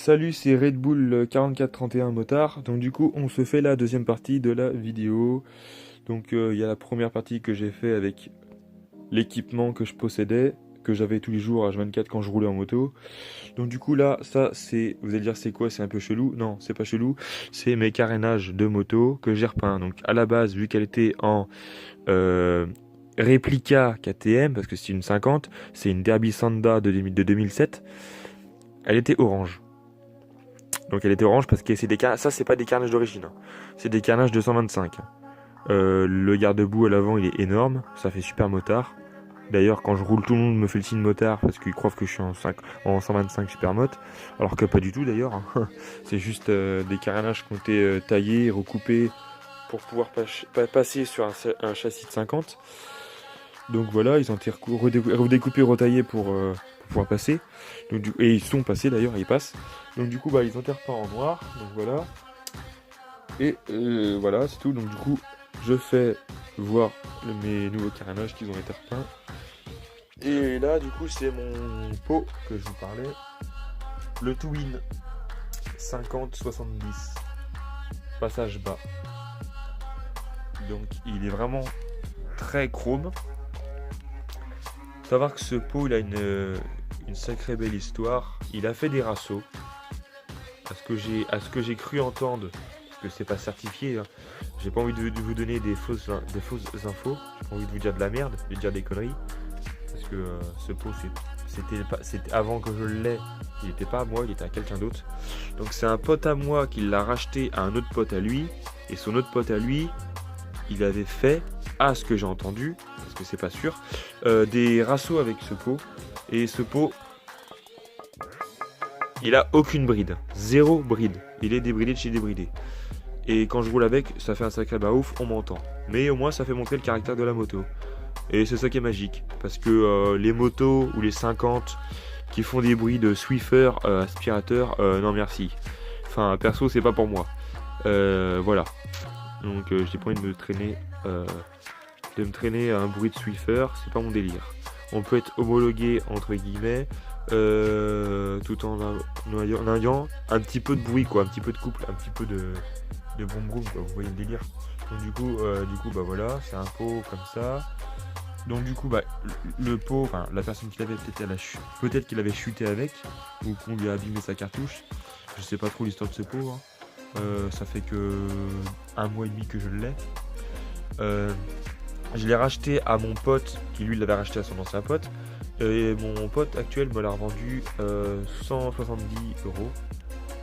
Salut, c'est Red Bull 4431 Motard. Donc du coup, on se fait la deuxième partie de la vidéo. Donc il y a la première partie que j'ai fait avec l'équipement que je possédais, que j'avais tous les jours à H24 quand je roulais en moto. Donc du coup là, ça c'est, vous allez dire c'est quoi? C'est un peu chelou? Non, c'est pas chelou. C'est mes carénages de moto que j'ai repeints. Donc à la base, vu qu'elle était en réplica KTM, parce que c'est une 50, c'est une Derby Sanda de 2007, elle était orange. Donc elle était orange parce que ça c'est pas des carnages d'origine, hein. C'est des carnages de 125. Le garde-boue à l'avant il est énorme, ça fait super motard. D'ailleurs quand je roule tout le monde me fait le signe motard parce qu'ils croient que je suis en 125 super mot, alors que pas du tout d'ailleurs, hein. C'est juste des carénages qui ont été taillés, recoupés pour pouvoir passer sur un châssis de 50. Donc voilà, ils ont été redécoupés, retaillés pour pouvoir passer. Donc, et ils sont passés d'ailleurs, ils passent. Donc du coup, ils ont été repeints en noir. Donc voilà. Et voilà, c'est tout. Donc du coup, je fais voir mes nouveaux carénages qui ont été repeints. Et là, du coup, c'est mon pot que je vous parlais. Le Twin 50-70. Passage bas. Donc il est vraiment très chrome. Savoir que ce pot il a une sacrée belle histoire. Il a fait des rassos. À ce que j'ai cru entendre, parce que c'est pas certifié, hein. J'ai pas envie de vous donner des fausses infos. J'ai pas envie de vous dire de la merde, de dire des conneries. Parce que ce pot c'était avant que je l'ai. Il était pas à moi, il était à quelqu'un d'autre. Donc c'est un pote à moi qui l'a racheté à un autre pote à lui. Et son autre pote à lui, il avait fait, à ce que j'ai entendu, parce que c'est pas sûr, des rassos avec ce pot. Et ce pot, il a aucune bride, zéro bride. Il est débridé de chez débridé. Et quand je roule avec, ça fait un sacré ouf, on m'entend. Mais au moins ça fait montrer le caractère de la moto. Et c'est ça qui est magique, parce que les motos ou les 50 qui font des bruits de Swiffer, aspirateur, non merci. Enfin perso c'est pas pour moi. Voilà. Donc j'ai pas envie de me traîner à un bruit de Swiffer, c'est pas mon délire. On peut être homologué entre guillemets, tout en ayant un petit peu de bruit quoi, un petit peu de couple, un petit peu de boum boum quoi, vous voyez le délire. Donc du coup voilà, c'est un pot comme ça. Donc du coup le pot, enfin la personne qui l'avait peut-être qu'il avait chuté avec, ou qu'on lui a abîmé sa cartouche. Je sais pas trop l'histoire de ce pot, hein. Ça fait que 1 mois et demi que je l'ai. Je l'ai racheté à mon pote qui lui l'avait racheté à son ancien pote. Et mon pote actuel me l'a revendu 170 €.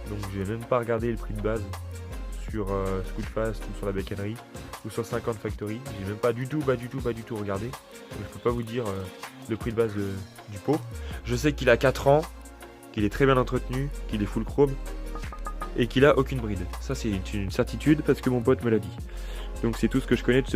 Donc j'ai même pas regardé le prix de base sur Scootfast ou sur la bécannerie ou sur 50 Factory. J'ai même pas du tout regardé. Donc je peux pas vous dire le prix de base du pot. Je sais qu'il a 4 ans, qu'il est très bien entretenu, qu'il est full chrome et qu'il a aucune bride. Ça c'est une certitude parce que mon pote me l'a dit. Donc c'est tout ce que je connais de ce pot.